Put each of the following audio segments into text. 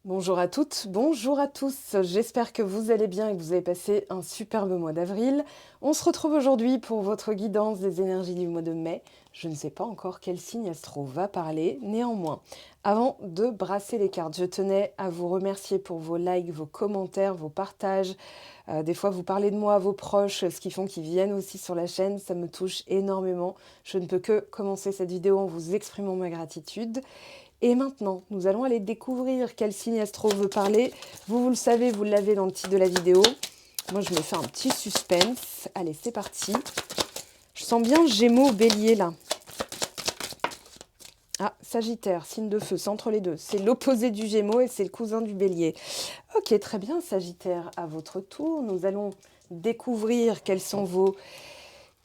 Bonjour à toutes, bonjour à tous. J'espère que vous allez bien et que vous avez passé un superbe mois d'avril. On se retrouve aujourd'hui pour votre guidance des énergies du mois de mai. Je ne sais pas encore quel signe astro va parler, néanmoins. Avant de brasser les cartes, je tenais à vous remercier pour vos likes, vos commentaires, vos partages. Des fois, vous parlez de moi à vos proches, ce qui font qu'ils viennent aussi sur la chaîne. Ça me touche énormément. Je ne peux que commencer cette vidéo en vous exprimant ma gratitude. Et maintenant, nous allons aller découvrir quel signe astro veut parler. Vous le savez, vous l'avez dans le titre de la vidéo. Moi, je me fais un petit suspense. Allez, c'est parti. Je sens bien Gémeaux, Bélier, là. Ah, Sagittaire, signe de feu, c'est entre les deux. C'est l'opposé du Gémeaux et c'est le cousin du Bélier. Ok, très bien, Sagittaire. À votre tour, nous allons découvrir quelles sont vos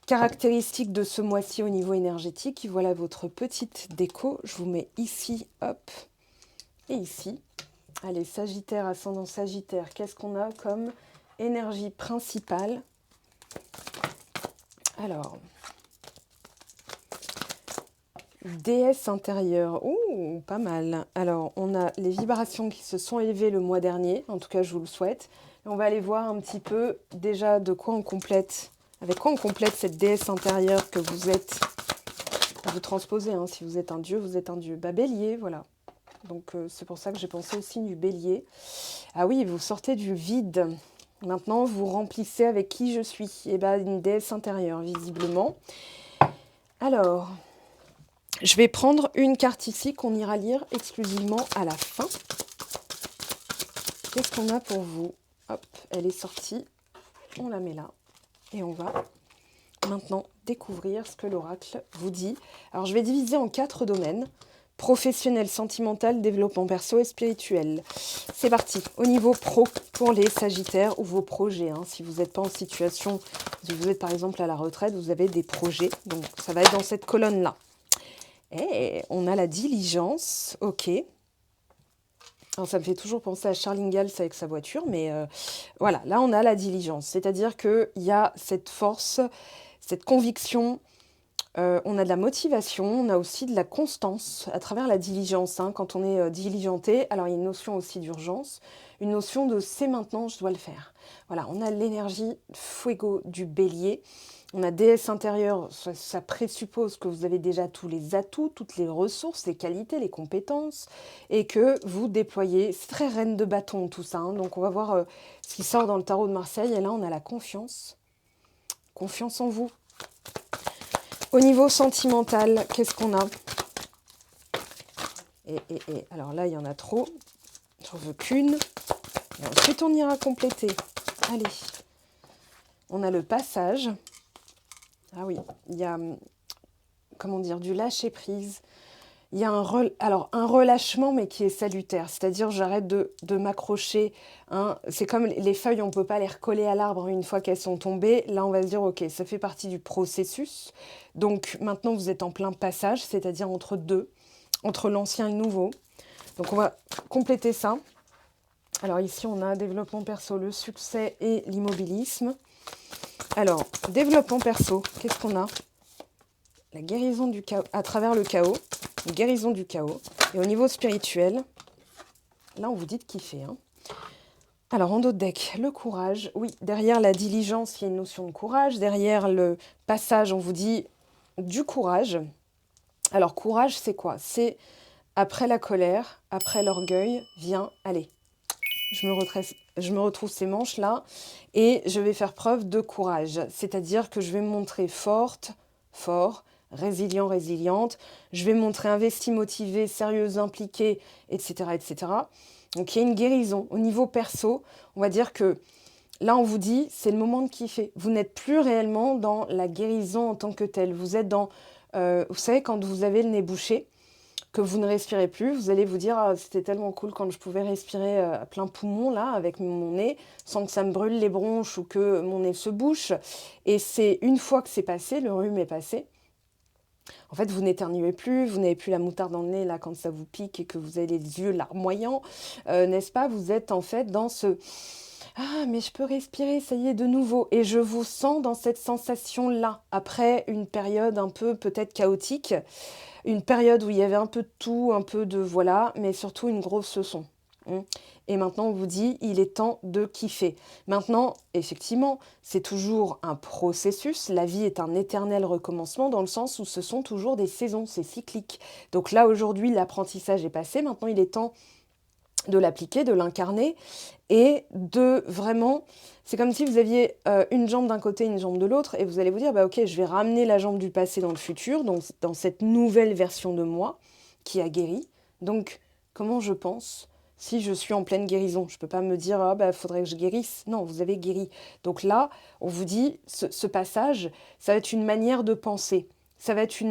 caractéristiques de ce mois-ci au niveau énergétique. Voilà votre petite déco. Je vous mets ici, hop, et ici. Allez, Sagittaire, ascendant Sagittaire, qu'est-ce qu'on a comme énergie principale? Alors, déesse intérieure, ouh, pas mal. Alors, on a les vibrations qui se sont élevées le mois dernier, en tout cas, je vous le souhaite. Et on va aller voir un petit peu déjà de quoi on complète, avec quoi on complète cette déesse intérieure que vous êtes. Vous transposez, hein, si vous êtes un dieu, vous êtes un dieu. Bah, Bélier, voilà. Donc, c'est pour ça que j'ai pensé au signe du Bélier. Ah oui, vous sortez du vide. Maintenant, vous remplissez avec qui je suis. Eh bien, une déesse intérieure, visiblement. Alors, je vais prendre une carte ici qu'on ira lire exclusivement à la fin. Qu'est-ce qu'on a pour vous? Hop, elle est sortie. On la met là. Et on va maintenant découvrir ce que l'oracle vous dit. Alors, je vais diviser en 4 domaines. Professionnel, sentimental, développement perso et spirituel. C'est parti. Au niveau pro, pour les Sagittaires ou vos projets, hein, si vous n'êtes pas en situation, si vous êtes par exemple à la retraite, vous avez des projets. Donc ça va être dans cette colonne-là. Et on a la diligence, ok. Alors ça me fait toujours penser à Charles Ingalls avec sa voiture, mais voilà, là on a la diligence. C'est-à-dire qu'il y a cette force, cette conviction. On a de la motivation, on a aussi de la constance à travers la diligence. Hein, quand on est diligenté, alors il y a une notion aussi d'urgence, une notion de c'est maintenant, je dois le faire. Voilà, on a l'énergie fuego du bélier, on a déesse intérieure, ça présuppose que vous avez déjà tous les atouts, toutes les ressources, les qualités, les compétences, et que vous déployez, c'est très reine de bâton tout ça. Hein, donc on va voir ce qui sort dans le tarot de Marseille, et là on a la confiance en vous. Au niveau sentimental, qu'est-ce qu'on a? Et alors là, il y en a trop. J'en veux qu'une. Et ensuite, on ira compléter. Allez. On a le passage. Ah oui, il y a, comment dire, du lâcher-prise. Il y a un relâchement, mais qui est salutaire. C'est-à-dire, j'arrête de m'accrocher. Hein. C'est comme les feuilles, on ne peut pas les recoller à l'arbre une fois qu'elles sont tombées. Là, on va se dire, ok, ça fait partie du processus. Donc, maintenant, vous êtes en plein passage, c'est-à-dire entre deux, entre l'ancien et le nouveau. Donc, on va compléter ça. Alors, ici, on a développement perso, le succès et l'immobilisme. Alors, développement perso, qu'est-ce qu'on a? La guérison du chaos, à travers le chaos. Une guérison du chaos. Et au niveau spirituel, là, on vous dit de kiffer. Hein. Alors, en dos de deck, le courage. Oui, derrière la diligence, il y a une notion de courage. Derrière le passage, on vous dit du courage. Alors, courage, c'est quoi? C'est après la colère, après l'orgueil, vient, allez, je me retrouve ces manches-là et je vais faire preuve de courage. C'est-à-dire que je vais me montrer forte, fort, résilient, résiliente. Je vais me montrer investie, motivée, sérieuse, impliquée, etc., etc. Donc, il y a une guérison. Au niveau perso, on va dire que là, on vous dit, c'est le moment de kiffer. Vous n'êtes plus réellement dans la guérison en tant que telle. Vous êtes dans, vous savez, quand vous avez le nez bouché, que vous ne respirez plus, vous allez vous dire ah, c'était tellement cool quand je pouvais respirer à plein poumon là avec mon nez sans que ça me brûle les bronches ou que mon nez se bouche. Et c'est une fois que c'est passé, le rhume est passé. En fait, vous n'éternuez plus, vous n'avez plus la moutarde dans le nez là quand ça vous pique et que vous avez les yeux larmoyants, n'est-ce pas? Vous êtes en fait dans ce ah, mais je peux respirer, ça y est, de nouveau. Et je vous sens dans cette sensation-là, après une période un peu peut-être chaotique, une période où il y avait un peu de tout, un peu de voilà, mais surtout une grosse leçon. Et maintenant, on vous dit, il est temps de kiffer. Maintenant, effectivement, c'est toujours un processus. La vie est un éternel recommencement dans le sens où ce sont toujours des saisons, c'est cyclique. Donc là, aujourd'hui, l'apprentissage est passé. Maintenant, il est temps de l'appliquer, de l'incarner et de vraiment... C'est comme si vous aviez une jambe d'un côté, une jambe de l'autre, et vous allez vous dire, bah ok, je vais ramener la jambe du passé dans le futur, donc dans cette nouvelle version de moi qui a guéri. Donc, comment je pense si je suis en pleine guérison? Je ne peux pas me dire, ah bah faudrait que je guérisse. Non, vous avez guéri. Donc là, on vous dit, ce passage, ça va être une manière de penser. Ça va être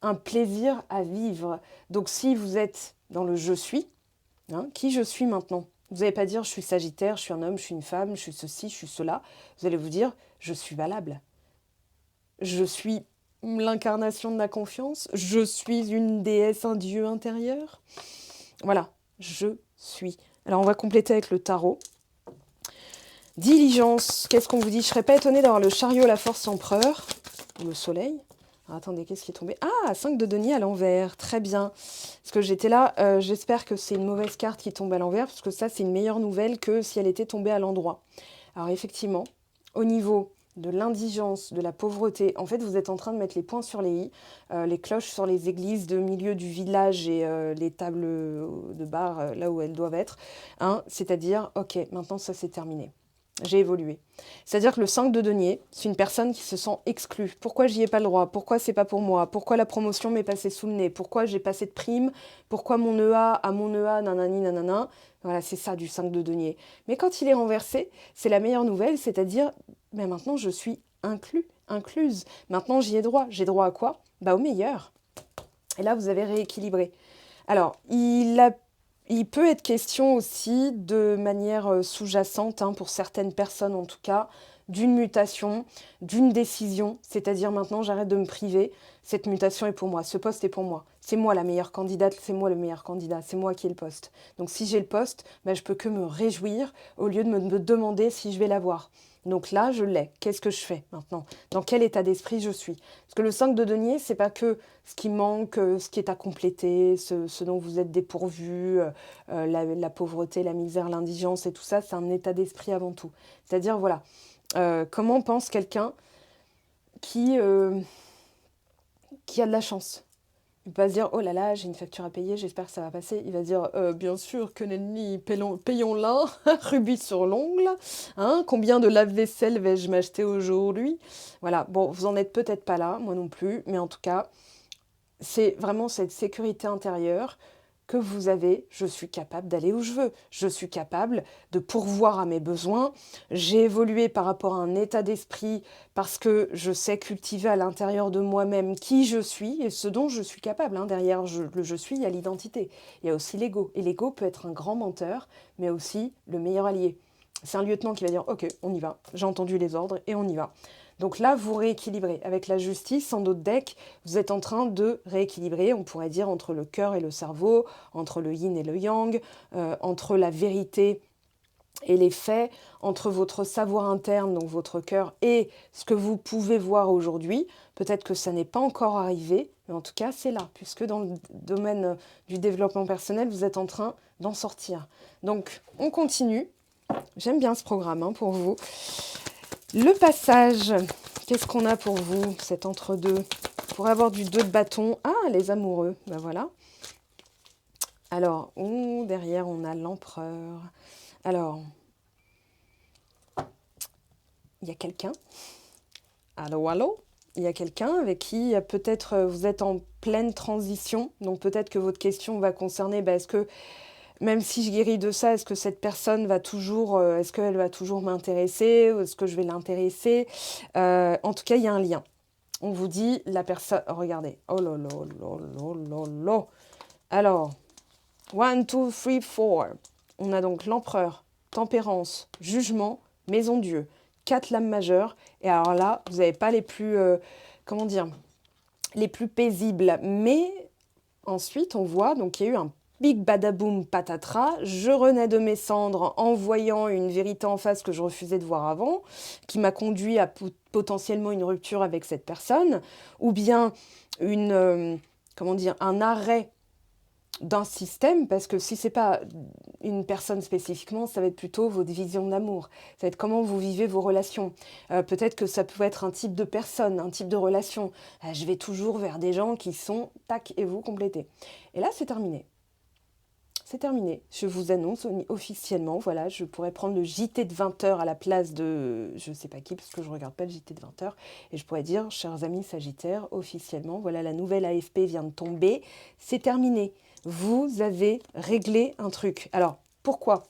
un plaisir à vivre. Donc si vous êtes dans le je suis, qui je suis maintenant? Vous n'allez pas dire je suis Sagittaire, je suis un homme, je suis une femme, je suis ceci, je suis cela. Vous allez vous dire je suis valable. Je suis l'incarnation de la confiance. Je suis une déesse, un dieu intérieur. Voilà, je suis. Alors on va compléter avec le tarot. Diligence, qu'est-ce qu'on vous dit? Je ne serais pas étonnée d'avoir le chariot, la force, l'empereur, le soleil. Alors, attendez, qu'est-ce qui est tombé? Ah, 5 de denier à l'envers, très bien. Parce que j'étais là, j'espère que c'est une mauvaise carte qui tombe à l'envers, parce que ça, c'est une meilleure nouvelle que si elle était tombée à l'endroit. Alors effectivement, au niveau de l'indigence, de la pauvreté, en fait, vous êtes en train de mettre les points sur les i, les cloches sur les églises de milieu du village et les tables de bar là où elles doivent être. C'est-à-dire, ok, maintenant ça c'est terminé. J'ai évolué. C'est-à-dire que le 5 de denier, c'est une personne qui se sent exclue. Pourquoi j'y ai pas le droit? Pourquoi c'est pas pour moi? Pourquoi la promotion m'est passée sous le nez? Pourquoi j'ai pas cette prime? Pourquoi mon EA à mon EA, nanani, nanana? Voilà, c'est ça du 5 de denier. Mais quand il est renversé, c'est la meilleure nouvelle, c'est-à-dire, ben maintenant je suis incluse. Maintenant j'y ai droit. J'ai droit à quoi? Bah au meilleur. Et là, vous avez rééquilibré. Alors, il peut être question aussi de manière sous-jacente, pour certaines personnes en tout cas, d'une mutation, d'une décision, c'est-à-dire maintenant j'arrête de me priver, cette mutation est pour moi, ce poste est pour moi, c'est moi la meilleure candidate, c'est moi le meilleur candidat, c'est moi qui ai le poste. Donc si j'ai le poste, je peux que me réjouir au lieu de me demander si je vais l'avoir. Donc là, je l'ai. Qu'est-ce que je fais maintenant? Dans quel état d'esprit je suis? Parce que le 5 de denier, c'est pas que ce qui manque, ce qui est à compléter, ce dont vous êtes dépourvu, la pauvreté, la misère, l'indigence et tout ça, c'est un état d'esprit avant tout. C'est-à-dire, voilà, comment pense quelqu'un qui a de la chance? Il ne peut pas se dire, oh là là, j'ai une facture à payer, j'espère que ça va passer. Il va se dire, bien sûr, que nenni, payons-la, rubis sur l'ongle. Combien de lave-vaisselle vais-je m'acheter aujourd'hui? Voilà, bon, vous en êtes peut-être pas là, moi non plus, mais en tout cas, c'est vraiment cette sécurité intérieure que vous avez. Je suis capable d'aller où je veux. Je suis capable de pourvoir à mes besoins. J'ai évolué par rapport à un état d'esprit parce que je sais cultiver à l'intérieur de moi-même qui je suis et ce dont je suis capable. Derrière le je suis, il y a l'identité. Il y a aussi l'ego. Et l'ego peut être un grand menteur, mais aussi le meilleur allié. C'est un lieutenant qui va dire « Ok, on y va. J'ai entendu les ordres et on y va. » Donc là, vous rééquilibrez. Avec la justice, en d'autres decks, vous êtes en train de rééquilibrer, on pourrait dire, entre le cœur et le cerveau, entre le yin et le yang, entre la vérité et les faits, entre votre savoir interne, donc votre cœur, et ce que vous pouvez voir aujourd'hui. Peut-être que ça n'est pas encore arrivé, mais en tout cas, c'est là, puisque dans le domaine du développement personnel, vous êtes en train d'en sortir. Donc, on continue. J'aime bien ce programme pour vous. Le passage, qu'est-ce qu'on a pour vous, cet entre-deux? Pour avoir du 2 de bâton, les amoureux, ben voilà. Alors, derrière, on a l'empereur. Alors, il y a quelqu'un. Allô, allô? Il y a quelqu'un avec qui peut-être vous êtes en pleine transition. Donc peut-être que votre question va concerner, est-ce que, même si je guéris de ça, est-ce que cette personne va toujours, est-ce qu'elle va toujours m'intéresser? Ou est-ce que je vais l'intéresser? En tout cas, il y a un lien. On vous dit, la personne... regardez. Oh là là là là là là. Alors, 1, 2, 3, 4. On a donc l'empereur, tempérance, jugement, maison Dieu. 4 lames majeures. Et alors là, vous n'avez pas les plus... les plus paisibles. Mais ensuite, on voit, donc il y a eu un big badaboum patatras, je renais de mes cendres en voyant une vérité en face que je refusais de voir avant, qui m'a conduit à potentiellement une rupture avec cette personne, ou bien un arrêt d'un système, parce que si c'est pas une personne spécifiquement, ça va être plutôt votre vision de l'amour. Ça va être comment vous vivez vos relations. Peut-être que ça peut être un type de personne, un type de relation. Je vais toujours vers des gens qui sont tac et vous complétez. Et là, c'est terminé. C'est terminé. Je vous annonce officiellement, voilà, je pourrais prendre le JT de 20h à la place de je ne sais pas qui, parce que je ne regarde pas le JT de 20h, et je pourrais dire, chers amis Sagittaires, officiellement, voilà, la nouvelle AFP vient de tomber, c'est terminé. Vous avez réglé un truc. Alors, pourquoi ?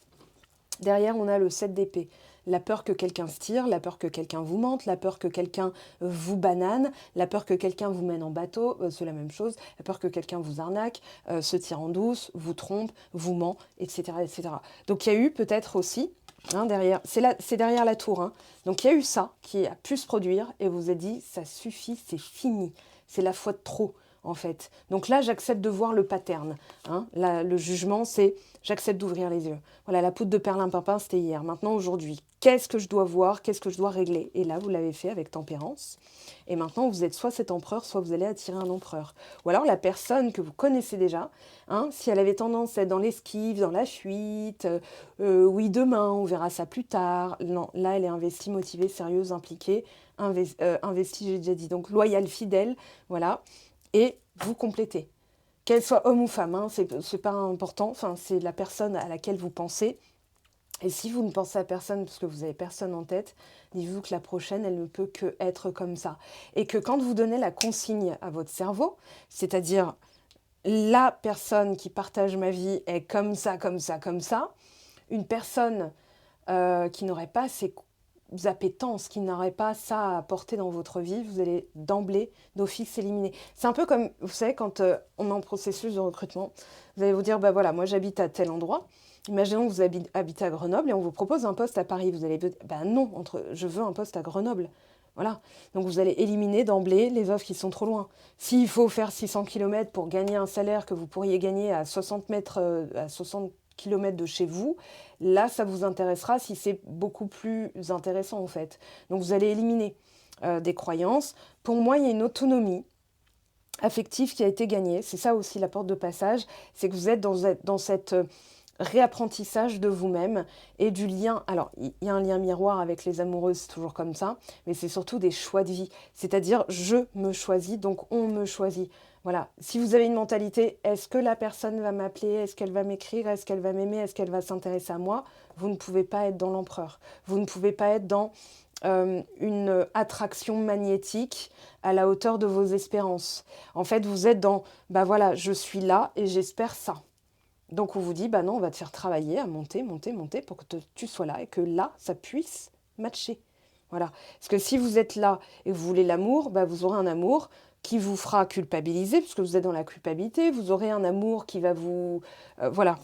Derrière, on a le 7 d'épée. La peur que quelqu'un se tire, la peur que quelqu'un vous mente, la peur que quelqu'un vous banane, la peur que quelqu'un vous mène en bateau, c'est la même chose, la peur que quelqu'un vous arnaque, se tire en douce, vous trompe, vous ment, etc. etc. Donc il y a eu peut-être aussi, derrière, c'est derrière la tour, donc il y a eu ça qui a pu se produire et vous a dit, ça suffit, c'est fini, c'est la fois de trop. En fait. Donc là, j'accepte de voir le pattern. Là, le jugement, c'est j'accepte d'ouvrir les yeux. Voilà, la poudre de perlimpinpin, c'était hier. Maintenant, aujourd'hui, qu'est-ce que je dois voir ? Qu'est-ce que je dois régler ? Et là, vous l'avez fait avec tempérance. Et maintenant, vous êtes soit cet empereur, soit vous allez attirer un empereur. Ou alors la personne que vous connaissez déjà, si elle avait tendance à être dans l'esquive, dans la fuite, oui, demain, on verra ça plus tard. Non, là, elle est investie, motivée, sérieuse, impliquée, investie, j'ai déjà dit. Donc, loyale, fidèle, voilà. Et vous complétez. Qu'elle soit homme ou femme, c'est pas important, enfin, c'est la personne à laquelle vous pensez. Et si vous ne pensez à personne, parce que vous n'avez personne en tête, dites-vous que la prochaine, elle ne peut que être comme ça. Et que quand vous donnez la consigne à votre cerveau, c'est-à-dire la personne qui partage ma vie est comme ça, comme ça, comme ça, une personne qui n'aurait pas ces appétences, qui n'aurait pas ça à apporter dans votre vie, vous allez d'emblée, d'office, éliminer. C'est un peu comme, vous savez, quand on est en processus de recrutement, vous allez vous dire, bah voilà, moi j'habite à tel endroit, imaginons que vous habitez à Grenoble et on vous propose un poste à Paris, vous allez dire, bah non, je veux un poste à Grenoble. Voilà, donc vous allez éliminer d'emblée les offres qui sont trop loin. S'il faut faire 600 km pour gagner un salaire que vous pourriez gagner à 60 km de chez vous, là, ça vous intéressera si c'est beaucoup plus intéressant, en fait. Donc, vous allez éliminer des croyances. Pour moi, il y a une autonomie affective qui a été gagnée. C'est ça aussi la porte de passage. C'est que vous êtes dans cette réapprentissage de vous-même et du lien. Alors, il y a un lien miroir avec les amoureuses, c'est toujours comme ça, mais c'est surtout des choix de vie. C'est-à-dire, je me choisis, donc on me choisit. Voilà, si vous avez une mentalité, est-ce que la personne va m'appeler, est-ce qu'elle va m'écrire, est-ce qu'elle va m'aimer, est-ce qu'elle va s'intéresser à moi, vous ne pouvez pas être dans l'empereur. Vous ne pouvez pas être dans une attraction magnétique à la hauteur de vos espérances. En fait, vous êtes dans, bah voilà, je suis là et j'espère ça. Donc on vous dit, bah non, on va te faire travailler à monter pour que tu sois là et que là, ça puisse matcher. Voilà. Parce que si vous êtes là et vous voulez l'amour, bah vous aurez un amour qui vous fera culpabiliser, puisque vous êtes dans la culpabilité. Vous aurez un amour qui va vous... voilà.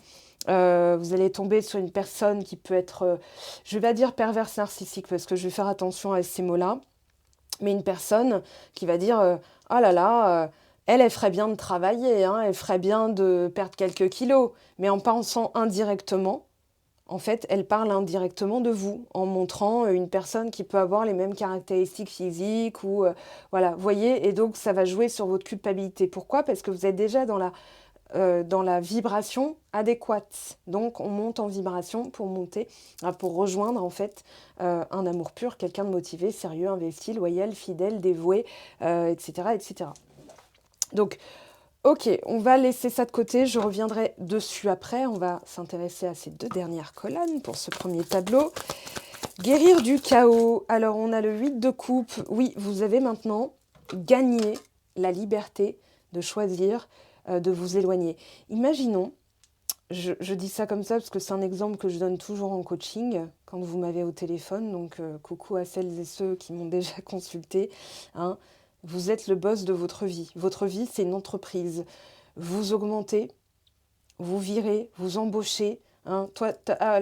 Vous allez tomber sur une personne qui peut être, je ne vais pas dire perverse narcissique, parce que je vais faire attention à ces mots-là, mais une personne qui va dire, oh là là, elle ferait bien de travailler, elle ferait bien de perdre quelques kilos, mais en pensant indirectement, en fait, elle parle indirectement de vous, en montrant une personne qui peut avoir les mêmes caractéristiques physiques, ou voilà, vous voyez, et donc ça va jouer sur votre culpabilité. Pourquoi ? Parce que vous êtes déjà dans la vibration adéquate. Donc on monte en vibration pour monter, pour rejoindre en fait un amour pur, quelqu'un de motivé, sérieux, investi, loyal, fidèle, dévoué, etc., etc. Donc, ok, on va laisser ça de côté, je reviendrai dessus après. On va s'intéresser à ces deux dernières colonnes pour ce premier tableau. Guérir du chaos. Alors, on a le 8 de coupe. Oui, vous avez maintenant gagné la liberté de choisir, de vous éloigner. Imaginons, je dis ça comme ça parce que c'est un exemple que je donne toujours en coaching quand vous m'avez au téléphone. Donc, coucou à celles et ceux qui m'ont déjà consulté. Vous êtes le boss de votre vie. Votre vie, c'est une entreprise. Vous augmentez, vous virez, vous embauchez. Toi, tu as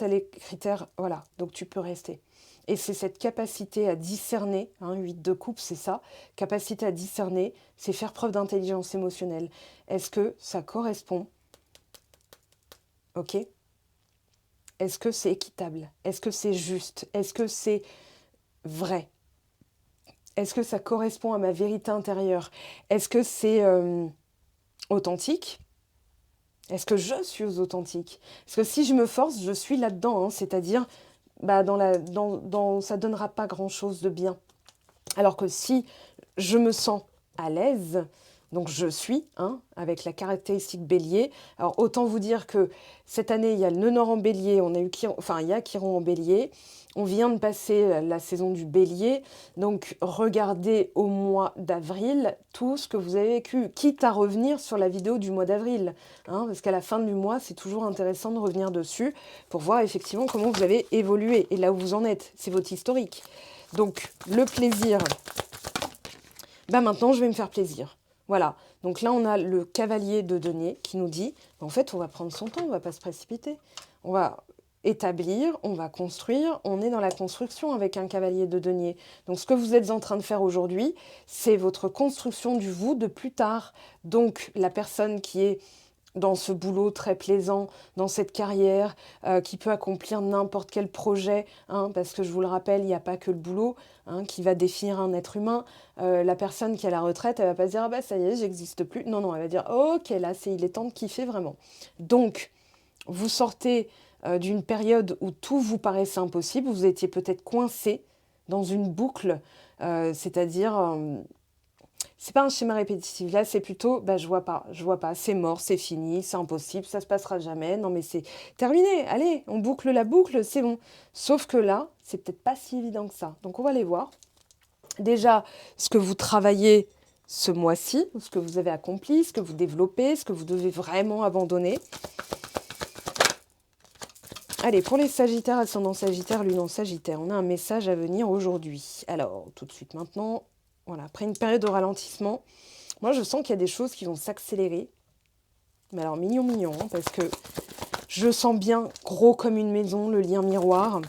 les critères, voilà, donc tu peux rester. Et c'est cette capacité à discerner, 8 de coupe, c'est ça, capacité à discerner, c'est faire preuve d'intelligence émotionnelle. Est-ce que ça correspond ? Ok ? Est-ce que c'est équitable ? Est-ce que c'est juste ? Est-ce que c'est vrai ? Est-ce que ça correspond à ma vérité intérieure ? Est-ce que c'est authentique ? Est-ce que je suis authentique? Parce que si je me force, je suis là-dedans, hein, c'est-à-dire, bah, ça donnera pas grand-chose de bien. Alors que si je me sens à l'aise, donc je suis, hein, avec la caractéristique bélier. Alors autant vous dire que cette année, il y a le nœud nord en bélier, il y a Chiron en bélier. On vient de passer la saison du bélier, donc regardez au mois d'avril tout ce que vous avez vécu, quitte à revenir sur la vidéo du mois d'avril, hein, parce qu'à la fin du mois, c'est toujours intéressant de revenir dessus pour voir effectivement comment vous avez évolué et là où vous en êtes, c'est votre historique. Donc le plaisir, bah maintenant je vais me faire plaisir. Voilà, donc là on a le cavalier de denier qui nous dit, en fait on va prendre son temps, on ne va pas se précipiter. On va établir, on va construire, on est dans la construction avec un cavalier de denier. Donc ce que vous êtes en train de faire aujourd'hui, c'est votre construction du vous de plus tard. Donc la personne qui est dans ce boulot très plaisant, dans cette carrière, qui peut accomplir n'importe quel projet, hein, parce que je vous le rappelle, il n'y a pas que le boulot, hein, qui va définir un être humain. La personne qui est à la retraite, elle va pas se dire « Ah bah ça y est, j'existe plus ». Non, non, elle va dire « Ok, là, il est temps de kiffer vraiment ». Donc, vous sortez d'une période où tout vous paraissait impossible, vous étiez peut-être coincé dans une boucle, c'est-à-dire... c'est pas un schéma répétitif, là c'est plutôt, bah je vois pas, c'est mort, c'est fini, c'est impossible, ça se passera jamais, non mais c'est terminé, allez, on boucle la boucle, c'est bon. Sauf que là, c'est peut-être pas si évident que ça. Donc on va aller voir. Déjà, ce que vous travaillez ce mois-ci, ce que vous avez accompli, ce que vous développez, ce que vous devez vraiment abandonner. Allez, pour les Sagittaires, ascendant Sagittaire, lune en Sagittaire, on a un message à venir aujourd'hui. Alors, tout de suite maintenant, voilà, après une période de ralentissement, moi je sens qu'il y a des choses qui vont s'accélérer. Mais alors mignon, hein, parce que je sens bien gros comme une maison, le lien miroir.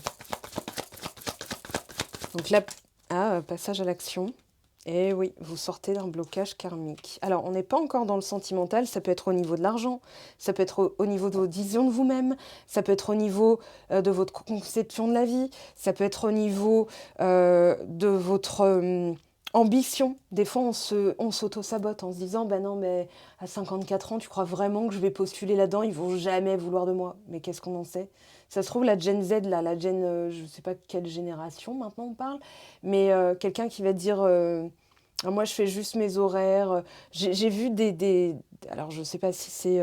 Donc là, passage à l'action. Et oui, vous sortez d'un blocage karmique. Alors, on n'est pas encore dans le sentimental, ça peut être au niveau de l'argent, ça peut être au niveau de votre vision de vous-même, ça peut être au niveau de votre conception de la vie, ça peut être au niveau de votre ambition. Des fois, on s'auto-sabote en se disant « Bah non, mais à 54 ans, tu crois vraiment que je vais postuler là-dedans? Ils vont jamais vouloir de moi. » Mais qu'est-ce qu'on en sait? Ça se trouve, la Gen Z, là, la Gen, je ne sais pas quelle génération maintenant on parle, mais quelqu'un qui va dire moi je fais juste mes horaires. J'ai vu alors je ne sais pas si c'est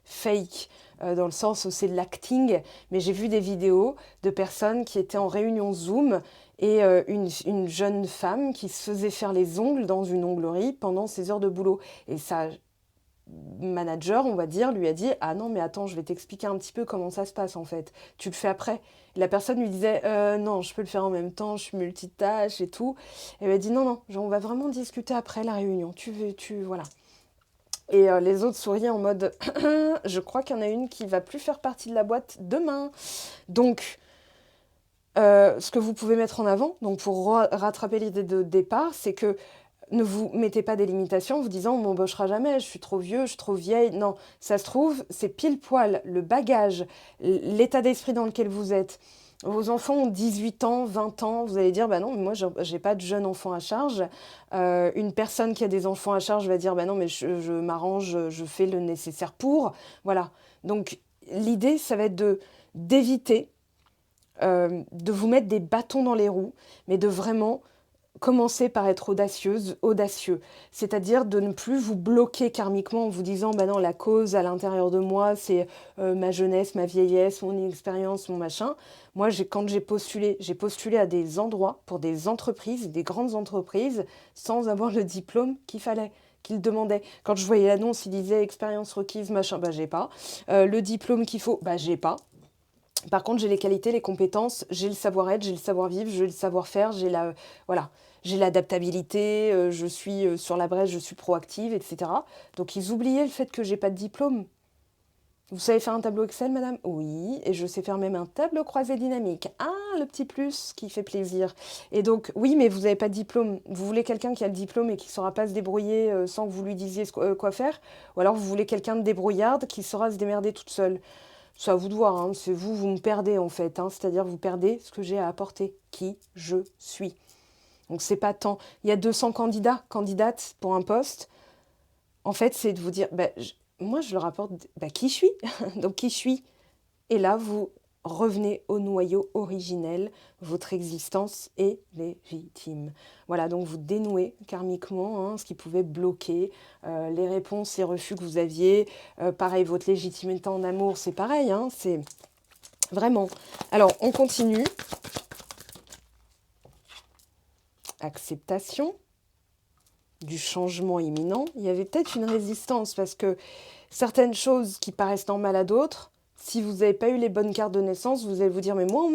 fake dans le sens où c'est de l'acting, mais j'ai vu des vidéos de personnes qui étaient en réunion Zoom et une jeune femme qui se faisait faire les ongles dans une onglerie pendant ses heures de boulot. Et ça manager, on va dire, lui a dit « Ah non, mais attends, je vais t'expliquer un petit peu comment ça se passe, en fait. Tu le fais après. » La personne lui disait « Non, je peux le faire en même temps, je suis multitâche et tout. » Elle lui a dit « Non, non, on va vraiment discuter après la réunion. Voilà. » Et les autres souriaient en mode « Je crois qu'il y en a une qui va plus faire partie de la boîte demain. » Donc, ce que vous pouvez mettre en avant, donc pour rattraper l'idée de départ, c'est que ne vous mettez pas des limitations en vous disant « on m'embauchera jamais, je suis trop vieux, je suis trop vieille ». Non, ça se trouve, c'est pile poil le bagage, l'état d'esprit dans lequel vous êtes. Vos enfants ont 18 ans, 20 ans, vous allez dire « bah non, moi j'ai pas de jeunes enfants à charge ». Une personne qui a des enfants à charge va dire « bah non, mais je m'arrange, je fais le nécessaire pour ». Voilà, donc l'idée, ça va être d'éviter de vous mettre des bâtons dans les roues, mais de vraiment commencer par être audacieux, c'est-à-dire de ne plus vous bloquer karmiquement en vous disant bah non, la cause à l'intérieur de moi, c'est ma jeunesse, ma vieillesse, mon inexpérience, mon machin. Moi, quand j'ai postulé à des endroits pour des entreprises, des grandes entreprises, sans avoir le diplôme qu'il fallait, qu'il demandait. Quand je voyais l'annonce, il disait expérience requise, machin, bah j'ai pas. Le diplôme qu'il faut, bah j'ai pas. Par contre, j'ai les qualités, les compétences, j'ai le savoir-être, j'ai le savoir-vivre, j'ai le savoir-faire, j'ai l'adaptabilité, je suis sur la brèche, je suis proactive, etc. Donc, ils oubliaient le fait que j'ai pas de diplôme. Vous savez faire un tableau Excel, madame? Oui, et je sais faire même un tableau croisé dynamique. Ah, le petit plus qui fait plaisir. Et donc, oui, mais vous n'avez pas de diplôme. Vous voulez quelqu'un qui a le diplôme et qui ne saura pas se débrouiller sans que vous lui disiez quoi faire? Ou alors, vous voulez quelqu'un de débrouillarde qui saura se démerder toute seule? C'est à vous de voir, hein. C'est vous me perdez en fait, hein. C'est-à-dire vous perdez ce que j'ai à apporter, qui je suis. Donc c'est pas tant. Il y a 200 candidates pour un poste. En fait, c'est de vous dire, moi, je le rapporte, qui je suis. Donc, qui je suis. Et là, vous revenez au noyau originel. Votre existence est légitime. Voilà, donc vous dénouez karmiquement ce qui pouvait bloquer les réponses, les refus que vous aviez. Pareil, votre légitimité en amour, c'est pareil. C'est vraiment. Alors, on continue. Acceptation du changement imminent. Il y avait peut-être une résistance parce que certaines choses qui paraissent normales à d'autres, si vous n'avez pas eu les bonnes cartes de naissance, vous allez vous dire, mais moi on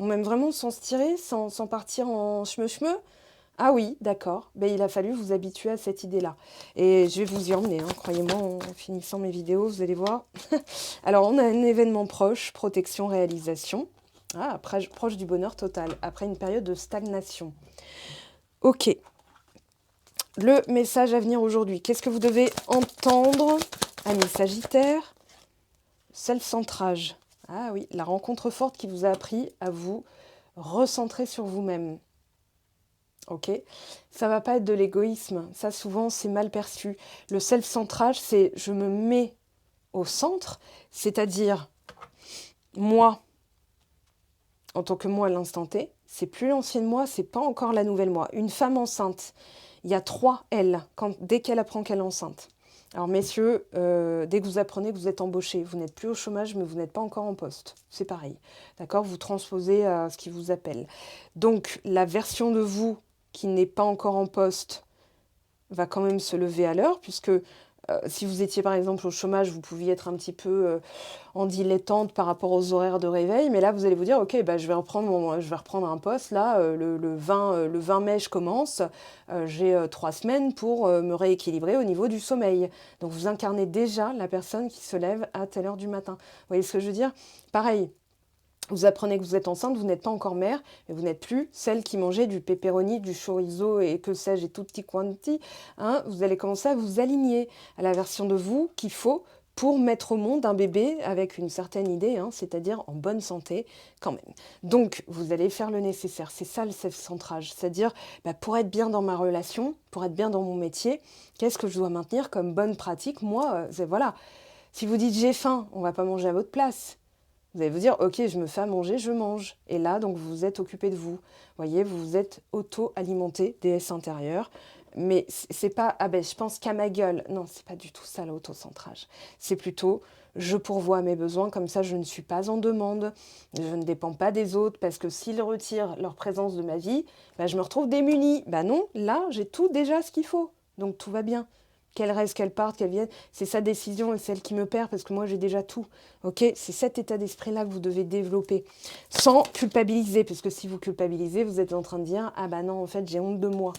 m'aime vraiment sans se tirer, sans partir en chmeu-chmeu. Ah oui, d'accord. Il a fallu vous habituer à cette idée-là. Et je vais vous y emmener, croyez-moi, en finissant mes vidéos, vous allez voir. Alors, on a un événement proche, protection, réalisation. Proche du bonheur total, après une période de stagnation. Ok. Le message à venir aujourd'hui. Qu'est-ce que vous devez entendre, amis Sagittaire? Self-centrage. Ah oui, la rencontre forte qui vous a appris à vous recentrer sur vous-même. Ok, ça va pas être de l'égoïsme. Ça, souvent, c'est mal perçu. Le self-centrage, c'est je me mets au centre, c'est-à-dire moi, en tant que moi à l'instant T, c'est plus l'ancienne moi, c'est pas encore la nouvelle moi. Une femme enceinte, il y a 3 elle dès qu'elle apprend qu'elle est enceinte. Alors messieurs, dès que vous apprenez que vous êtes embauché, vous n'êtes plus au chômage, mais vous n'êtes pas encore en poste. C'est pareil. D'accord? Vous transposez à ce qui vous appelle. Donc la version de vous qui n'est pas encore en poste va quand même se lever à l'heure, puisque si vous étiez par exemple au chômage, vous pouviez être un petit peu en dilettante par rapport aux horaires de réveil, mais là vous allez vous dire, ok, je vais reprendre un poste, là, le 20 mai je commence, j'ai 3 semaines pour me rééquilibrer au niveau du sommeil. Donc vous incarnez déjà la personne qui se lève à telle heure du matin. Vous voyez ce que je veux dire? Pareil. Vous apprenez que vous êtes enceinte, vous n'êtes pas encore mère, et vous n'êtes plus celle qui mangeait du pepperoni, du chorizo et que sais-je, et tutti quanti. Vous allez commencer à vous aligner à la version de vous qu'il faut pour mettre au monde un bébé avec une certaine idée, c'est-à-dire en bonne santé quand même. Donc, vous allez faire le nécessaire. C'est ça le self-centrage. C'est-à-dire, pour être bien dans ma relation, pour être bien dans mon métier, qu'est-ce que je dois maintenir comme bonne pratique? Moi, voilà. Si vous dites j'ai faim, on ne va pas manger à votre place. Vous allez vous dire, ok, je me fais à manger, je mange. Et là, donc, vous vous êtes occupé de vous. Vous voyez, vous vous êtes auto-alimenté, déesse intérieure. Mais c'est pas, je pense qu'à ma gueule. Non, c'est pas du tout ça, l'autocentrage. C'est plutôt, je pourvois à mes besoins, comme ça, je ne suis pas en demande. Je ne dépends pas des autres, parce que s'ils retirent leur présence de ma vie, je me retrouve démunie. Non, là, j'ai tout déjà ce qu'il faut. Donc, tout va bien. Qu'elle reste, qu'elle parte, qu'elle vienne, c'est sa décision et celle qui me perd parce que moi j'ai déjà tout. Ok, c'est cet état d'esprit-là que vous devez développer sans culpabiliser, parce que si vous culpabilisez, vous êtes en train de dire ah non en fait j'ai honte de moi.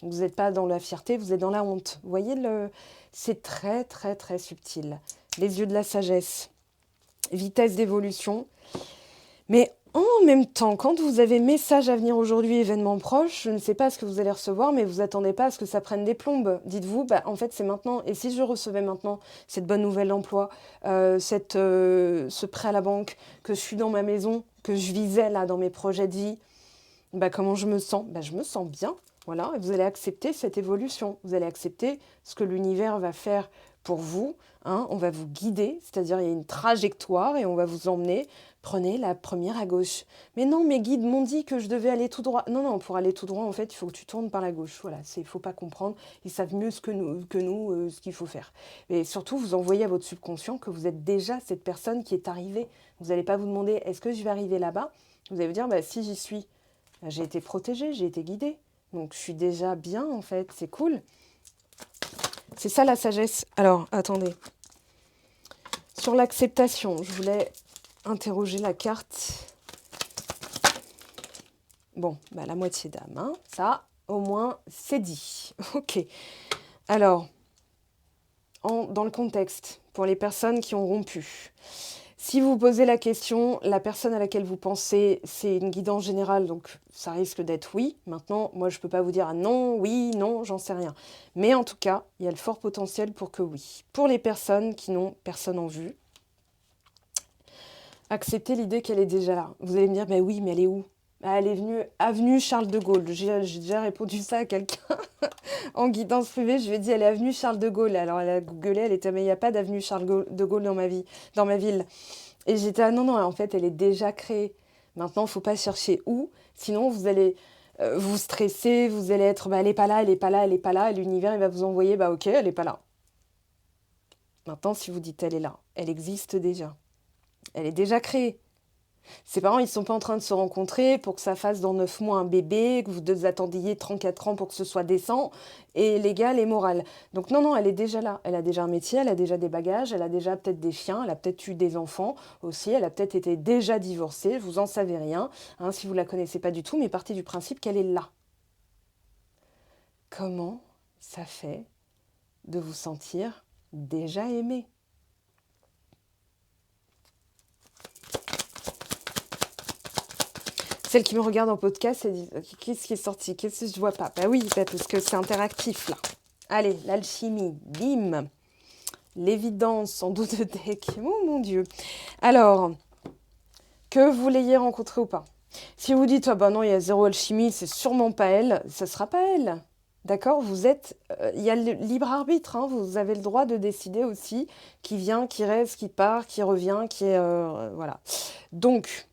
Vous n'êtes pas dans la fierté, vous êtes dans la honte. Vous voyez c'est très très très subtil. Les yeux de la sagesse, vitesse d'évolution, mais en même temps, quand vous avez message à venir aujourd'hui, événement proche, je ne sais pas ce que vous allez recevoir, mais vous attendez pas à ce que ça prenne des plombes. Dites-vous, en fait, c'est maintenant. Et si je recevais maintenant cette bonne nouvelle d'emploi, ce prêt à la banque, que je suis dans ma maison, que je visais là dans mes projets de vie, comment je me sens? Je me sens bien. Voilà, et vous allez accepter cette évolution. Vous allez accepter ce que l'univers va faire pour vous. On va vous guider, c'est-à-dire il y a une trajectoire et on va vous emmener. Prenez la première à gauche. Mais non, mes guides m'ont dit que je devais aller tout droit. Non, pour aller tout droit, en fait, il faut que tu tournes par la gauche. Voilà, il ne faut pas comprendre. Ils savent mieux que nous ce qu'il faut faire. Et surtout, vous envoyez à votre subconscient que vous êtes déjà cette personne qui est arrivée. Vous n'allez pas vous demander, est-ce que je vais arriver là-bas? Vous allez vous dire, si j'y suis, j'ai été protégée, j'ai été guidée. Donc, je suis déjà bien, en fait. C'est cool. C'est ça, la sagesse. Alors, attendez. Sur l'acceptation, je voulais interroger la carte. Bon, la moitié d'âme. Ça, au moins, c'est dit. Ok. Alors, dans le contexte, pour les personnes qui ont rompu, si vous vous posez la question, la personne à laquelle vous pensez, c'est une guidance générale, donc ça risque d'être oui. Maintenant, moi, je ne peux pas vous dire non, oui, non, j'en sais rien. Mais en tout cas, il y a le fort potentiel pour que oui. Pour les personnes qui n'ont personne en vue, acceptez l'idée qu'elle est déjà là. Vous allez me dire, oui, mais elle est où? Ah, elle est venue avenue Charles de Gaulle. J'ai déjà répondu ça à quelqu'un en guidance privée. Je lui ai dit, elle est avenue Charles de Gaulle. Alors elle a googlé, elle était, mais il n'y a pas d'avenue de Gaulle dans ma vie, dans ma ville. Et j'étais, ah non, non, en fait, elle est déjà créée. Maintenant, il ne faut pas chercher où. Sinon, vous allez vous stresser, vous allez être, bah, elle n'est pas là, elle n'est pas là, elle n'est pas là. Et l'univers, il va vous envoyer, bah ok, elle n'est pas là. Maintenant, si vous dites, elle est là, elle existe déjà. Elle est déjà créée. Ses parents, ils ne sont pas en train de se rencontrer pour que ça fasse dans 9 mois un bébé, que vous deux attendiez 34 ans pour que ce soit décent et légal et moral. Donc non, non, elle est déjà là. Elle a déjà un métier, elle a déjà des bagages, elle a déjà peut-être des chiens, elle a peut-être eu des enfants aussi, elle a peut-être été déjà divorcée, vous en savez rien, hein, si vous ne la connaissez pas du tout, mais partez du principe qu'elle est là. Comment ça fait de vous sentir déjà aimé? Celle qui me regarde en podcast, elle dit qu'est-ce qui est sorti? Qu'est-ce que je vois pas? Bah oui, parce que c'est interactif là. Allez, l'alchimie, bim. L'évidence en dos de deck. Oh mon Dieu. Alors, que vous l'ayez rencontrée ou pas. Si vous dites, ah bah non, il y a zéro alchimie, c'est sûrement pas elle, ça sera pas elle. D'accord? Vous êtes. Il y a le libre arbitre, hein, vous avez le droit de décider aussi qui vient, qui reste, qui part, qui revient, qui est. Voilà. Donc,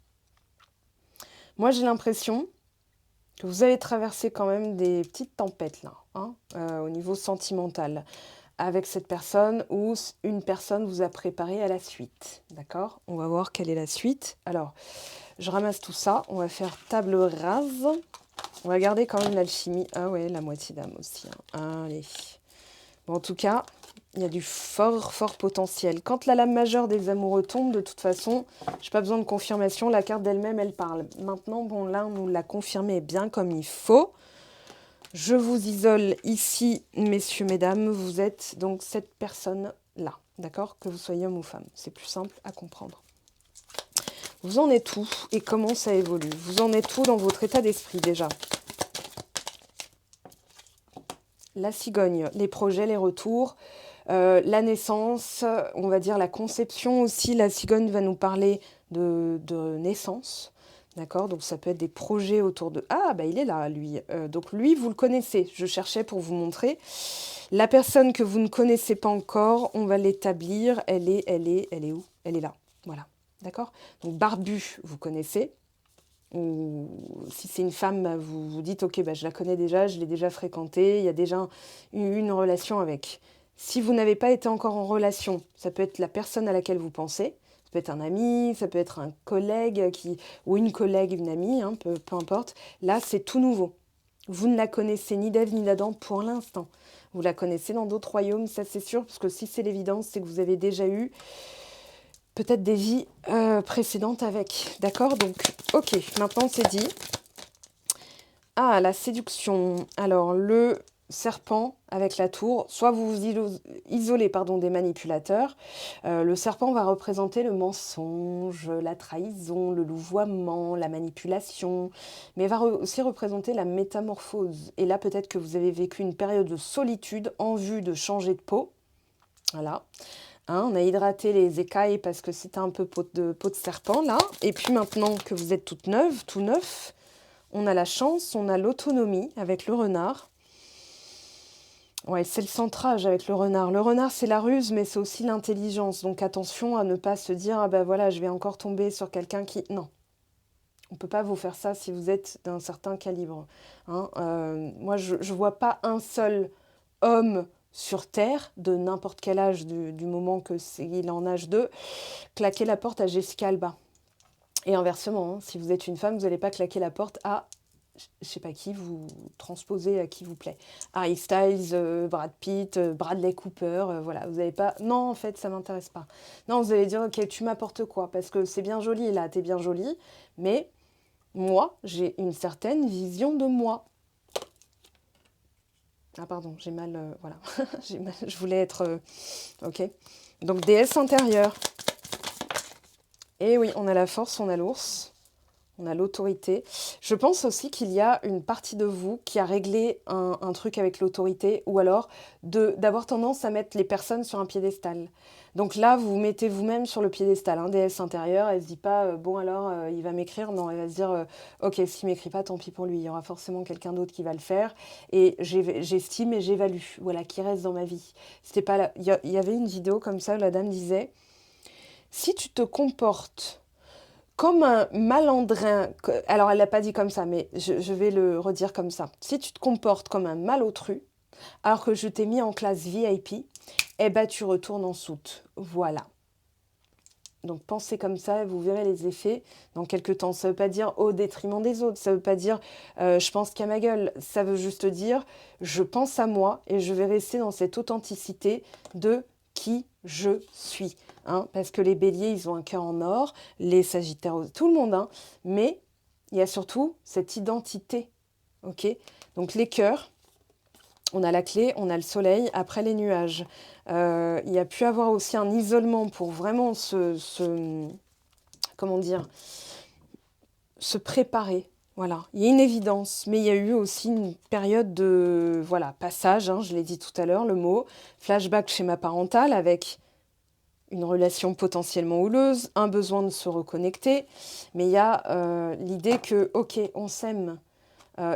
moi j'ai l'impression que vous avez traversé quand même des petites tempêtes là, hein, au niveau sentimental, avec cette personne ou une personne vous a préparé à la suite. D'accord? On va voir quelle est la suite. Alors, je ramasse tout ça. On va faire table rase. On va garder quand même l'alchimie. Ah ouais, la moitié d'âme aussi. Hein. Allez. Bon, en tout cas, il y a du fort, fort potentiel. Quand la lame majeure des amoureux tombe, de toute façon, je n'ai pas besoin de confirmation. La carte d'elle-même, elle parle. Maintenant, bon, là, on nous l'a confirmé bien comme il faut. Je vous isole ici, messieurs, mesdames. Vous êtes donc cette personne-là. D'accord? Que vous soyez homme ou femme. C'est plus simple à comprendre. Vous en êtes où et comment ça évolue? Vous en êtes où dans votre état d'esprit déjà? La cigogne, les projets, les retours, la naissance, on va dire la conception aussi. La cigogne va nous parler de naissance. D'accord? Donc ça peut être des projets autour de... Ah, bah il est là, lui. Donc lui, vous le connaissez. Je cherchais pour vous montrer. La personne que vous ne connaissez pas encore, on va l'établir. Elle est où? Elle est là. Voilà. D'accord? Donc barbu, vous connaissez. Ou si c'est une femme, vous vous dites, ok, bah, je la connais déjà, je l'ai déjà fréquentée, il y a déjà eu une relation avec. Si vous n'avez pas été encore en relation, ça peut être la personne à laquelle vous pensez, ça peut être un ami, ça peut être un collègue ou une collègue, une amie, hein, peu importe. Là, c'est tout nouveau. Vous ne la connaissez ni d'Ève ni d'Adam pour l'instant. Vous la connaissez dans d'autres royaumes, ça c'est sûr, parce que si c'est l'évidence, c'est que vous avez déjà eu peut-être des vies précédentes avec. D'accord? Donc, ok, maintenant c'est dit. Ah, la séduction. Alors, le serpent avec la tour, soit vous vous isolez des manipulateurs. Le serpent va représenter le mensonge, la trahison, le louvoiement, la manipulation, mais va aussi représenter la métamorphose. Et là, peut-être que vous avez vécu une période de solitude en vue de changer de peau. Voilà. Hein, on a hydraté les écailles parce que c'était un peu peau de serpent là. Et puis maintenant que vous êtes toute neuve, tout neuf, on a la chance, on a l'autonomie avec le renard. Ouais, c'est le centrage avec le renard. Le renard, c'est la ruse, mais c'est aussi l'intelligence. Donc attention à ne pas se dire, ah ben voilà, je vais encore tomber sur quelqu'un qui... Non, on ne peut pas vous faire ça si vous êtes d'un certain calibre. Hein. Moi, je ne vois pas un seul homme sur Terre, de n'importe quel âge, du moment qu'il est en âge de, claquer la porte à Jessica Alba. Et inversement, hein, si vous êtes une femme, vous n'allez pas claquer la porte à, je ne sais pas qui, vous transposez à qui vous plaît. Harry Styles, Brad Pitt, Bradley Cooper, voilà, vous n'allez pas... Non, en fait, ça ne m'intéresse pas. Non, vous allez dire, ok, tu m'apportes quoi? Parce que c'est bien joli, là, t'es bien jolie, mais moi, j'ai une certaine vision de moi. Ah pardon, j'ai mal, voilà, je voulais être, ok. Donc déesse intérieure. Et oui, on a la force, on a l'ours. On a l'autorité. Je pense aussi qu'il y a une partie de vous qui a réglé un truc avec l'autorité ou alors d'avoir tendance à mettre les personnes sur un piédestal. Donc là, vous vous mettez vous-même sur le piédestal. Un déesse intérieur, elle se dit pas bon alors il va m'écrire. Non, elle va se dire ok, s'il m'écrit pas, tant pis pour lui. Il y aura forcément quelqu'un d'autre qui va le faire. Et j'estime et j'évalue. Voilà, qui reste dans ma vie. C'était pas là. Il y avait une vidéo comme ça où la dame disait si tu te comportes comme un malandrin, alors elle l'a pas dit comme ça, mais je vais le redire comme ça. Si tu te comportes comme un malotru, alors que je t'ai mis en classe VIP, eh ben tu retournes en soute. Voilà. Donc pensez comme ça et vous verrez les effets dans quelques temps. Ça ne veut pas dire au détriment des autres, ça ne veut pas dire je pense qu'à ma gueule, ça veut juste dire je pense à moi et je vais rester dans cette authenticité de qui je suis. Hein, parce que les béliers, ils ont un cœur en or, les sagittaires, tout le monde, hein, mais il y a surtout cette identité. Ok. Donc les cœurs, on a la clé, on a le soleil, après les nuages. Il y a pu avoir aussi un isolement pour vraiment comment dire, se préparer. Voilà, il y a une évidence, mais il y a eu aussi une période de passage, hein, je l'ai dit tout à l'heure, le mot, flashback schéma parental avec une relation potentiellement houleuse, un besoin de se reconnecter, mais il y a l'idée que, ok, on s'aime,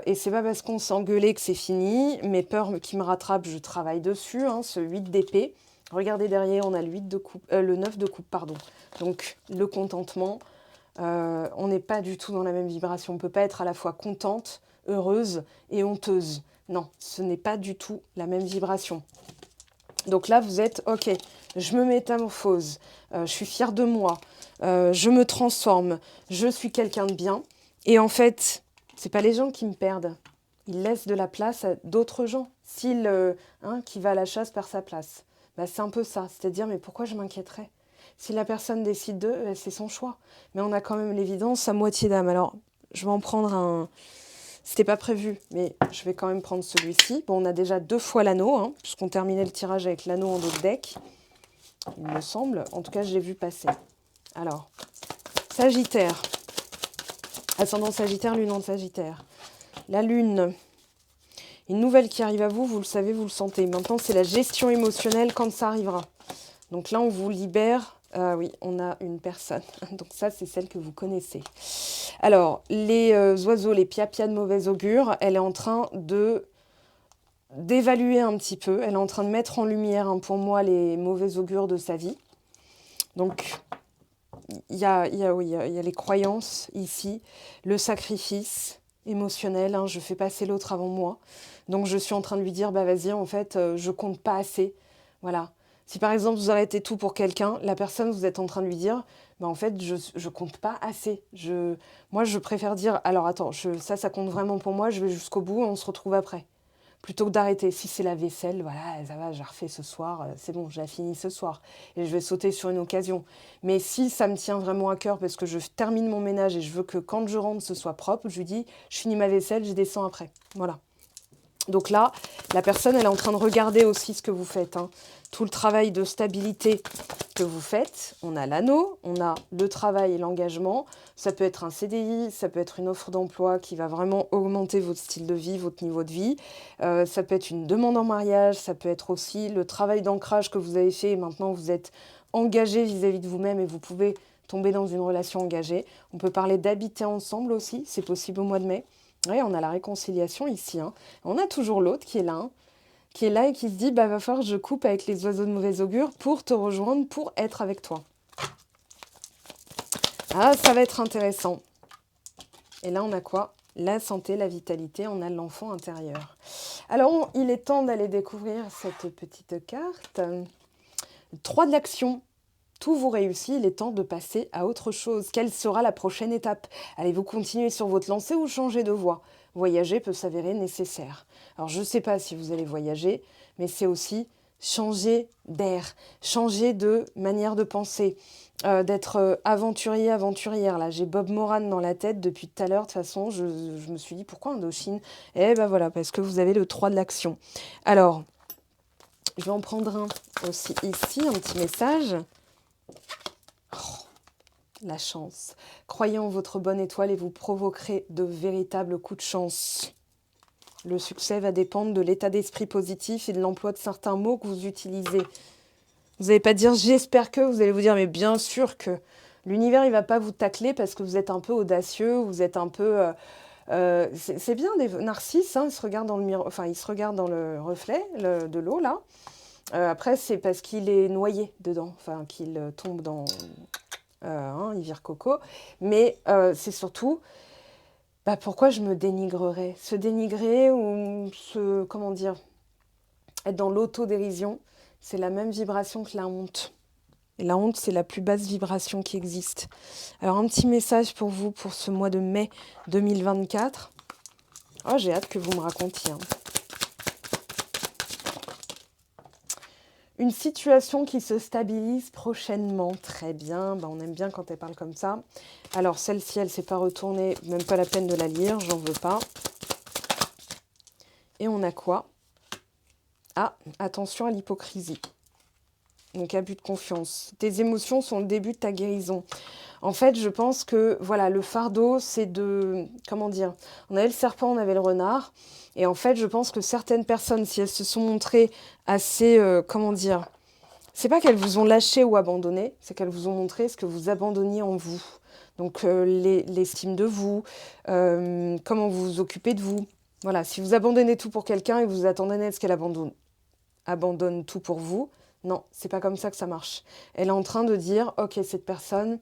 et c'est pas parce qu'on s'est engueulé que c'est fini, mes peurs qui me rattrapent, je travaille dessus, hein, ce 8 d'épée. Regardez derrière, on a le 8 de coupe, le 9 de coupe, pardon. Donc le contentement, on n'est pas du tout dans la même vibration. On ne peut pas être à la fois contente, heureuse et honteuse. Non, ce n'est pas du tout la même vibration. Donc là, vous êtes, ok, je me métamorphose, je suis fière de moi, je me transforme, je suis quelqu'un de bien. Et en fait, c'est pas les gens qui me perdent. Ils laissent de la place à d'autres gens. S'il, qui va à la chasse perd sa place. Bah, c'est un peu ça. C'est-à-dire, mais pourquoi je m'inquiéterais? Si la personne décide de, c'est son choix. Mais on a quand même l'évidence à moitié d'âme. Alors, je vais en prendre un. C'était pas prévu, mais je vais quand même prendre celui-ci. Bon, on a déjà 2 fois l'anneau, hein, puisqu'on terminait le tirage avec l'anneau en dos de deck. Il me semble. En tout cas, je l'ai vu passer. Alors, Sagittaire. Ascendant Sagittaire, lune en Sagittaire. La lune, une nouvelle qui arrive à vous, vous le savez, vous le sentez. Maintenant, c'est la gestion émotionnelle quand ça arrivera. Donc là, on vous libère. Ah oui, on a une personne. Donc ça, c'est celle que vous connaissez. Alors, les oiseaux, les piapias de mauvais augure, elle est en train d'évaluer un petit peu. Elle est en train de mettre en lumière, hein, pour moi, les mauvais augures de sa vie. Donc, il y a les croyances ici, le sacrifice émotionnel, hein, je fais passer l'autre avant moi. Donc je suis en train de lui dire, bah vas-y, en fait, je compte pas assez. Voilà. Si par exemple vous arrêtez tout pour quelqu'un, la personne, vous êtes en train de lui dire, bah en fait, je compte pas assez. Moi, je préfère dire, alors attends, ça compte vraiment pour moi, je vais jusqu'au bout, on se retrouve après. Plutôt que d'arrêter. Si c'est la vaisselle, voilà, ça va, j'ai refait ce soir, c'est bon, j'ai fini ce soir. Et je vais sauter sur une occasion. Mais si ça me tient vraiment à cœur parce que je termine mon ménage et je veux que quand je rentre, ce soit propre, je lui dis, je finis ma vaisselle, je descends après. Voilà. Donc là, la personne, elle est en train de regarder aussi ce que vous faites. Hein. Tout le travail de stabilité que vous faites. On a l'anneau, on a le travail et l'engagement. Ça peut être un CDI, ça peut être une offre d'emploi qui va vraiment augmenter votre style de vie, votre niveau de vie. Ça peut être une demande en mariage, ça peut être aussi le travail d'ancrage que vous avez fait et maintenant vous êtes engagé vis-à-vis de vous-même et vous pouvez tomber dans une relation engagée. On peut parler d'habiter ensemble aussi, c'est possible au mois de mai. Oui, on a la réconciliation ici. Hein. On a toujours l'autre qui est là, hein, et qui se dit, bah va falloir que je coupe avec les oiseaux de mauvais augure pour te rejoindre, pour être avec toi. Ah, ça va être intéressant. Et là, on a quoi? La santé, la vitalité, on a l'enfant intérieur. Alors, il est temps d'aller découvrir cette petite carte. 3 de l'action. Tout vous réussit, il est temps de passer à autre chose. Quelle sera la prochaine étape? Allez-vous continuer sur votre lancée ou changer de voie? Voyager peut s'avérer nécessaire. Alors je ne sais pas si vous allez voyager, mais c'est aussi changer d'air, changer de manière de penser, d'être aventurier, aventurière. Là, j'ai Bob Moran dans la tête depuis tout à l'heure. De toute façon, je me suis dit, pourquoi Indochine? Eh ben voilà, parce que vous avez le 3 de l'action. Alors, je vais en prendre un aussi ici, un petit message. la chance. Croyez en votre bonne étoile et vous provoquerez de véritables coups de chance. Le succès va dépendre de l'état d'esprit positif et de l'emploi de certains mots que vous utilisez. Vous n'allez pas dire « j'espère que », vous allez vous dire « mais bien sûr que ». L'univers, il ne va pas vous tacler parce que vous êtes un peu audacieux, vous êtes un peu... c'est bien, des narcisses, hein, ils se regardent dans le miroir, enfin, ils se regardent dans le reflet de l'eau, là. Après, c'est parce qu'il est noyé dedans, enfin, qu'il tombe dans... il vire coco. Mais c'est surtout... Bah, pourquoi je me dénigrerais? Se dénigrer ou se... Comment dire? Être dans l'autodérision, c'est la même vibration que la honte. Et la honte, c'est la plus basse vibration qui existe. Alors, un petit message pour vous pour ce mois de mai 2024. Oh, j'ai hâte que vous me racontiez. Hein. Une situation qui se stabilise prochainement. Très bien. Ben, on aime bien quand elle parle comme ça. Alors, celle-ci, elle ne s'est pas retournée. Même pas la peine de la lire. J'en veux pas. Et on a quoi? Ah, attention à l'hypocrisie. Donc, abus de confiance. Tes émotions sont le début de ta guérison. En fait, je pense que, voilà, le fardeau, c'est de... Comment dire? On avait le serpent, on avait le renard. Et en fait, je pense que certaines personnes, si elles se sont montrées assez... comment dire? C'est pas qu'elles vous ont lâché ou abandonné, c'est qu'elles vous ont montré ce que vous abandonniez en vous. Donc, l'estime de vous, comment vous vous occupez de vous. Voilà, si vous abandonnez tout pour quelqu'un et vous attendez à ce qu'elle abandonne tout pour vous, non, c'est pas comme ça que ça marche. Elle est en train de dire, ok, cette personne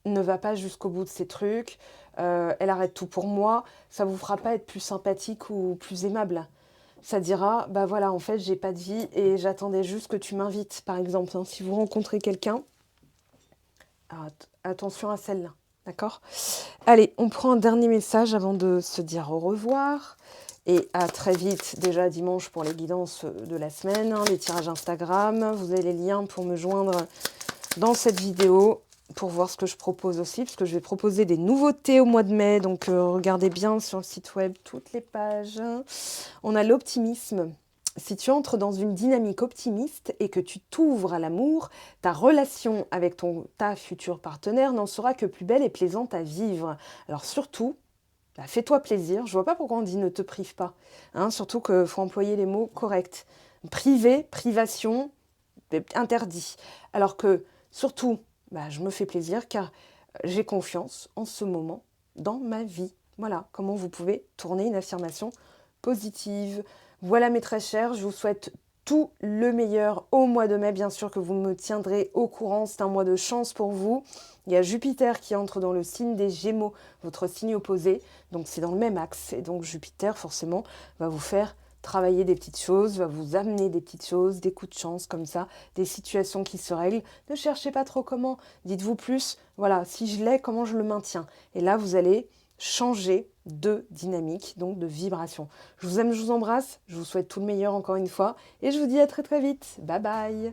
ne va pas jusqu'au bout de ses trucs, elle arrête tout pour moi, ça vous fera pas être plus sympathique ou plus aimable. Ça dira, bah voilà, en fait, j'ai pas de vie et j'attendais juste que tu m'invites, par exemple. Hein. Si vous rencontrez quelqu'un, attention à celle-là, d'accord? Allez, on prend un dernier message avant de se dire au revoir. Et à très vite, déjà dimanche pour les guidances de la semaine, hein, les tirages Instagram. Vous avez les liens pour me joindre dans cette vidéo pour voir ce que je propose aussi, parce que je vais proposer des nouveautés au mois de mai. Donc, regardez bien sur le site web toutes les pages. On a l'optimisme. Si tu entres dans une dynamique optimiste et que tu t'ouvres à l'amour, ta relation avec ta future partenaire n'en sera que plus belle et plaisante à vivre. Alors surtout, bah, fais-toi plaisir. Je vois pas pourquoi on dit ne te prive pas. Hein, surtout qu'il faut employer les mots corrects. Priver, privation, interdit. Alors que surtout, bah, je me fais plaisir car j'ai confiance en ce moment dans ma vie. Voilà comment vous pouvez tourner une affirmation positive. Voilà mes très chers, je vous souhaite tout le meilleur au mois de mai. Bien sûr que vous me tiendrez au courant, c'est un mois de chance pour vous. Il y a Jupiter qui entre dans le signe des Gémeaux, votre signe opposé, donc c'est dans le même axe. Et donc Jupiter, forcément, va vous faire travailler des petites choses, va vous amener des petites choses, des coups de chance comme ça, des situations qui se règlent. Ne cherchez pas trop comment, dites-vous plus, voilà, si je l'ai, comment je le maintiens. Et là, vous allez changer de dynamique, donc de vibration. Je vous aime, je vous embrasse, je vous souhaite tout le meilleur encore une fois, et je vous dis à très très vite. Bye bye!